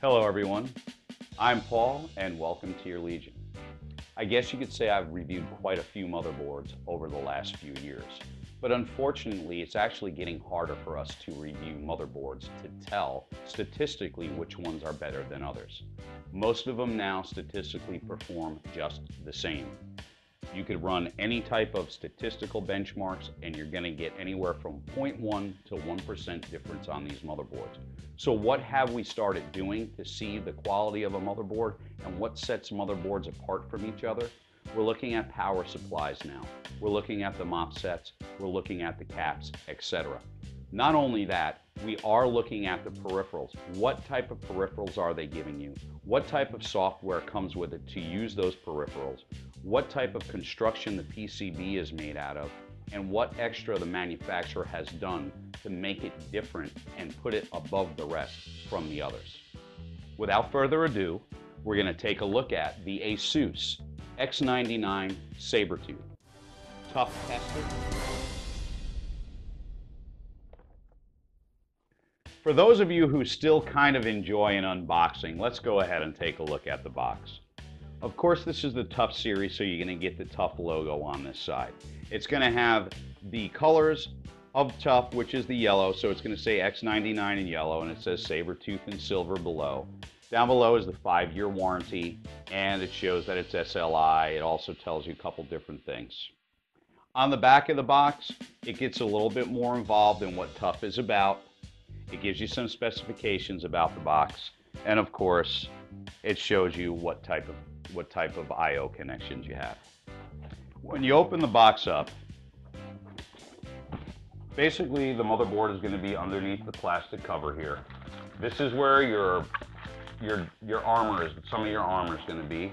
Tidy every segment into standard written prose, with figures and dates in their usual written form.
Hello everyone, I'm Paul and welcome to your Legion. I guess you could say I've reviewed quite a few motherboards over the last few years, but unfortunately it's actually getting harder for us to review motherboards to tell statistically which ones are better than others. Most of them now statistically perform just the same. You could run any type of statistical benchmarks and you're going to get anywhere from 0.1 to 1% difference on these motherboards. So what have we started doing to see the quality of a motherboard and what sets motherboards apart from each other? We're looking at power supplies now. We're looking at the MOSFETs, we're looking at the caps, etc. Not only that, we are looking at the peripherals. What type of peripherals are they giving you? What type of software comes with it to use those peripherals? What type of construction the PCB is made out of? And what extra the manufacturer has done to make it different and put it above the rest from the others. Without further ado, we're going to take a look at the ASUS X99 Sabertooth TUF Tester. For those of you who still kind of enjoy an unboxing, let's go ahead and take a look at the box. Of course, this is the TUF series, so you're going to get the TUF logo on this side. It's going to have the colors of TUF, which is the yellow, so it's going to say X99 in yellow, and it says Sabertooth in silver below. Down below is the 5-year warranty, and it shows that it's SLI. It also tells you a couple different things. On the back of the box, it gets a little bit more involved in what TUF is about. It gives you some specifications about the box, and of course, it shows you what type of I/O connections you have. When you open the box up, basically the motherboard is going to be underneath the plastic cover here. This is where your armor is. Some of your armor is going to be,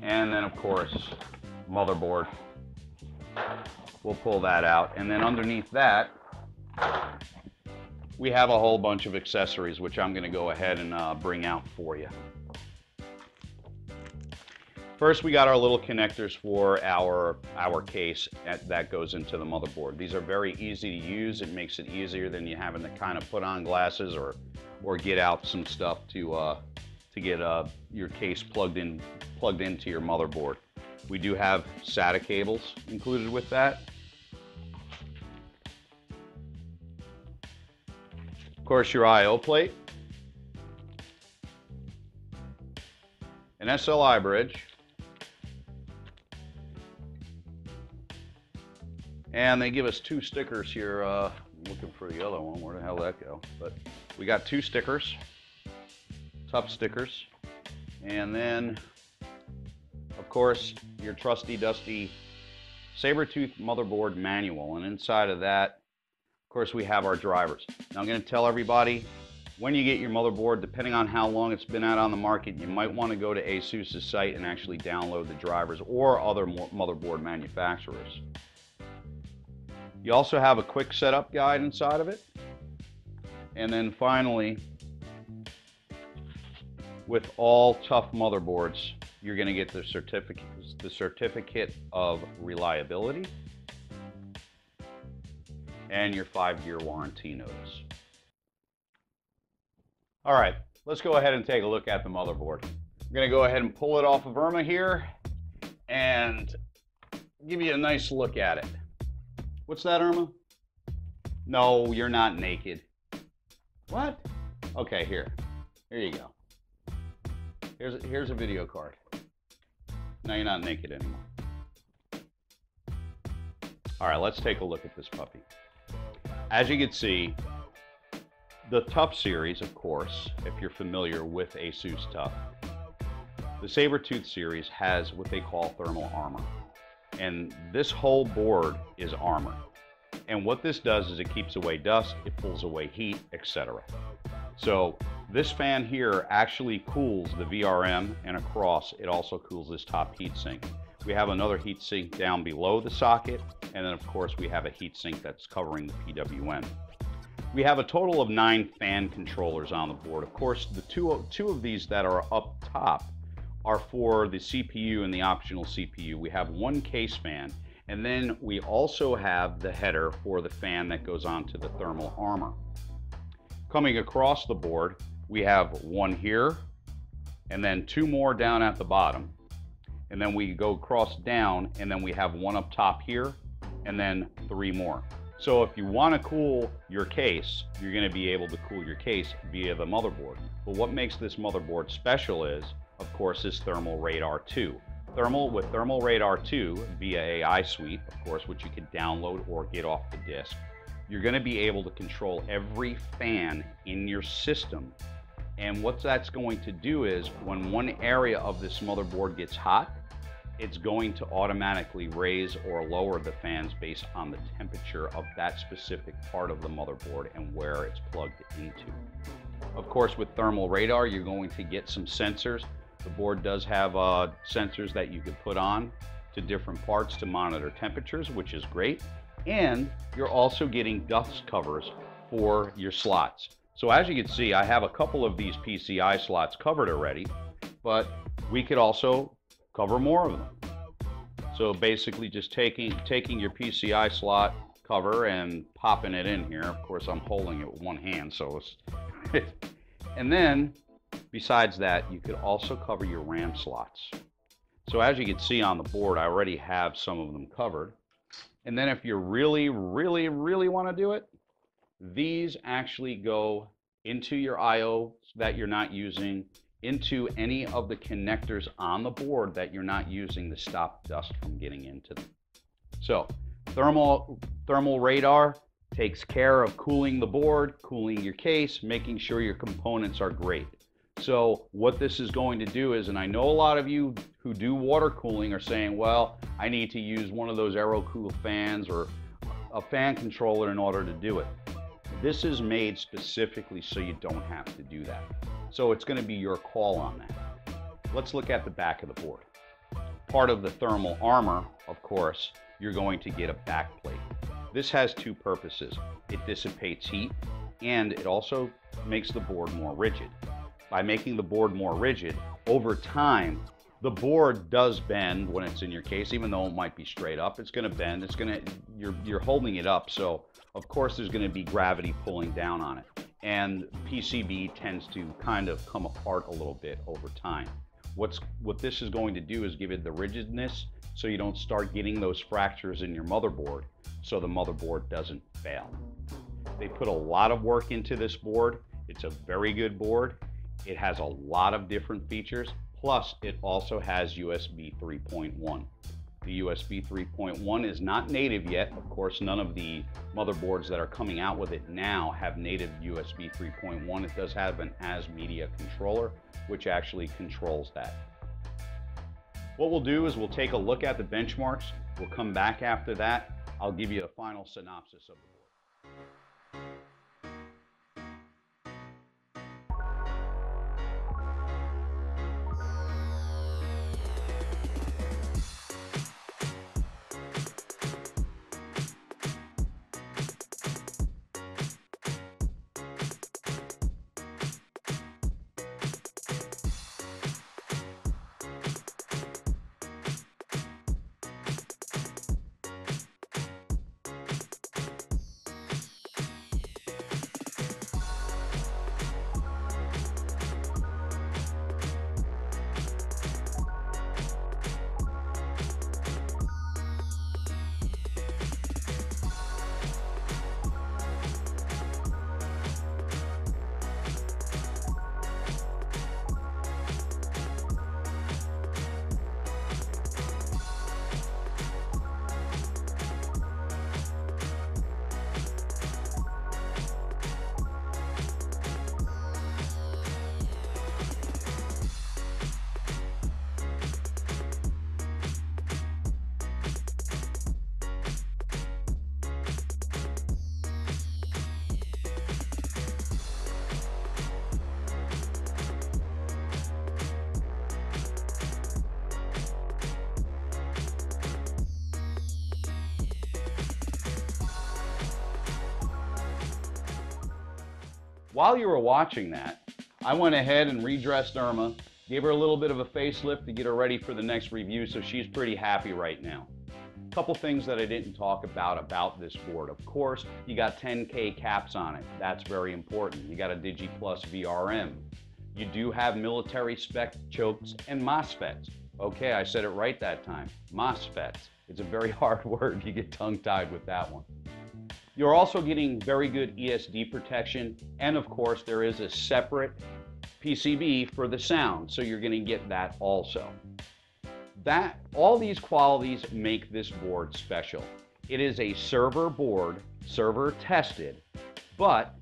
and then of course, motherboard. We'll pull that out, and then underneath that, we have a whole bunch of accessories, which I'm going to go ahead and bring out for you. First, we got our little connectors for our case that goes into the motherboard. These are very easy to use. It makes it easier than you having to kind of put on glasses or get out some stuff to get your case plugged into your motherboard. We do have SATA cables included with that. Of course, your I/O plate, an SLI bridge, and they give us 2 stickers here. I'm looking for the other one. Where the hell did that go? But we got 2 stickers, TUF stickers, and then, of course, your trusty dusty Sabertooth motherboard manual, and inside of that, of course, we have our drivers. Now I'm going to tell everybody, when you get your motherboard, depending on how long it's been out on the market, you might want to go to ASUS's site and actually download the drivers or other motherboard manufacturers. You also have a quick setup guide inside of it. And then finally, with all TUF motherboards, you're going to get the certificate of reliability and your 5-year warranty notice. All right, let's go ahead and take a look at the motherboard. I'm going to go ahead and pull it off of Irma here and give you a nice look at it. What's that, Irma? No, you're not naked. What? Okay, here you go. Here's a video card. Now you're not naked anymore. All right, let's take a look at this puppy. As you can see, the TUF series, of course, if you're familiar with ASUS TUF, the Sabertooth series has what they call thermal armor. And this whole board is armor. And what this does is it keeps away dust, it pulls away heat, etc. So this fan here actually cools the VRM, and across it also cools this top heatsink. We have another heatsink down below the socket, and then of course we have a heatsink that's covering the PWM. We have a total of 9 fan controllers on the board. Of course, the two of these that are up top are for the CPU and the optional CPU. We have 1 case fan, and then we also have the header for the fan that goes onto the thermal armor. Coming across the board, We have one here, and then two more down at the bottom. And then we go across down, and then we have one up top here, and then three more. So if you want to cool your case, you're going to be able to cool your case via the motherboard. But what makes this motherboard special is, of course, is Thermal Radar 2. With Thermal Radar 2 via AI Suite, of course, which you can download or get off the disk, you're going to be able to control every fan in your system. And what that's going to do is when one area of this motherboard gets hot, it's going to automatically raise or lower the fans based on the temperature of that specific part of the motherboard and where it's plugged into. Of course, with Thermal Radar, you're going to get some sensors. The board does have sensors that you can put on to different parts to monitor temperatures, which is great. And you're also getting dust covers for your slots. So as you can see, I have a couple of these PCI slots covered already, but we could also cover more of them. So basically just taking your PCI slot cover and popping it in here. Of course, I'm holding it with one hand, so it's and then besides that, you could also cover your RAM slots. So as you can see on the board, I already have some of them covered. And then if you really want to do it, these actually go into your I/O that you're not using, into any of the connectors on the board that you're not using to stop dust from getting into them. So Thermal Radar takes care of cooling the board, cooling your case, making sure your components are great. So what this is going to do is, and I know a lot of you who do water cooling are saying, well, I need to use one of those AeroCool fans or a fan controller in order to do it. This is made specifically so you don't have to do that. So it's going to be your call on that. Let's look at the back of the board. Part of the thermal armor, of course, you're going to get a back plate. This has two purposes. It dissipates heat, and it also makes the board more rigid. By making the board more rigid, over time, the board does bend when it's in your case, even though it might be straight up. It's going to bend. You're holding it up, so of course there's going to be gravity pulling down on it. And PCB tends to kind of come apart a little bit over time. What this is going to do is give it the rigidness so you don't start getting those fractures in your motherboard, so the motherboard doesn't fail. They put a lot of work into this board. It's a very good board. It has a lot of different features, plus it also has USB 3.1. The USB 3.1 is not native yet. Of course, none of the motherboards that are coming out with it now have native USB 3.1. It does have an AS media controller, which actually controls that. What we'll do is we'll take a look at the benchmarks. We'll come back after that. I'll give you a final synopsis of the board. While you were watching that, I went ahead and redressed Irma, gave her a little bit of a facelift to get her ready for the next review, so she's pretty happy right now. Couple things that I didn't talk about this board. Of course, you got 10K caps on it. That's very important. You got a DiGi VRM. You do have military spec chokes and MOSFETs. Okay, I said it right that time. MOSFETs. It's a very hard word. You get tongue-tied with that one. You're also getting very good ESD protection, and of course, there is a separate PCB for the sound, so you're going to get that also. All these qualities make this board special. It is a server board, server tested, but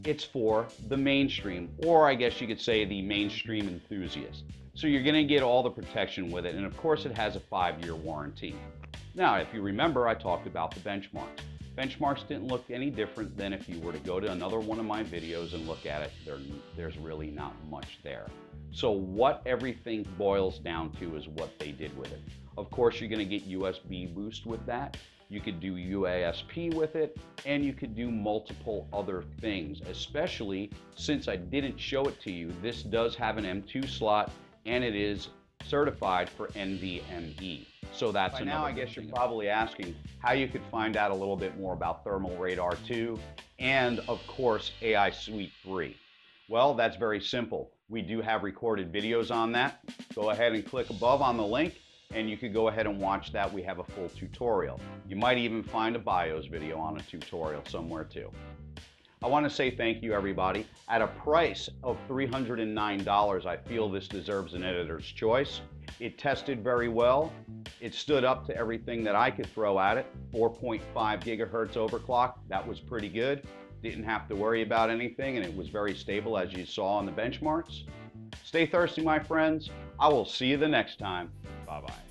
it's for the mainstream, or I guess you could say the mainstream enthusiast. So you're going to get all the protection with it, and of course it has a 5-year warranty. Now, if you remember, I talked about the benchmarks. Benchmarks didn't look any different than if you were to go to another one of my videos and look at it. There's really not much there. So what everything boils down to is what they did with it. Of course, you're going to get USB boost with that. You could do UASP with it, and you could do multiple other things, especially since I didn't show it to you. This does have an M2 slot, and it is certified for NVMe. So that's another. Now I guess you're probably asking how you could find out a little bit more about Thermal Radar 2 and of course AI Suite 3. Well, that's very simple. We do have recorded videos on that. Go ahead and click above on the link and you could go ahead and watch that. We have a full tutorial. You might even find a BIOS video on a tutorial somewhere too. I want to say thank you, everybody. At a price of $309, I feel this deserves an editor's choice. It tested very well. It stood up to everything that I could throw at it. 4.5 gigahertz overclock, that was pretty good. Didn't have to worry about anything, and it was very stable, as you saw on the benchmarks. Stay thirsty, my friends. I will see you the next time. Bye-bye.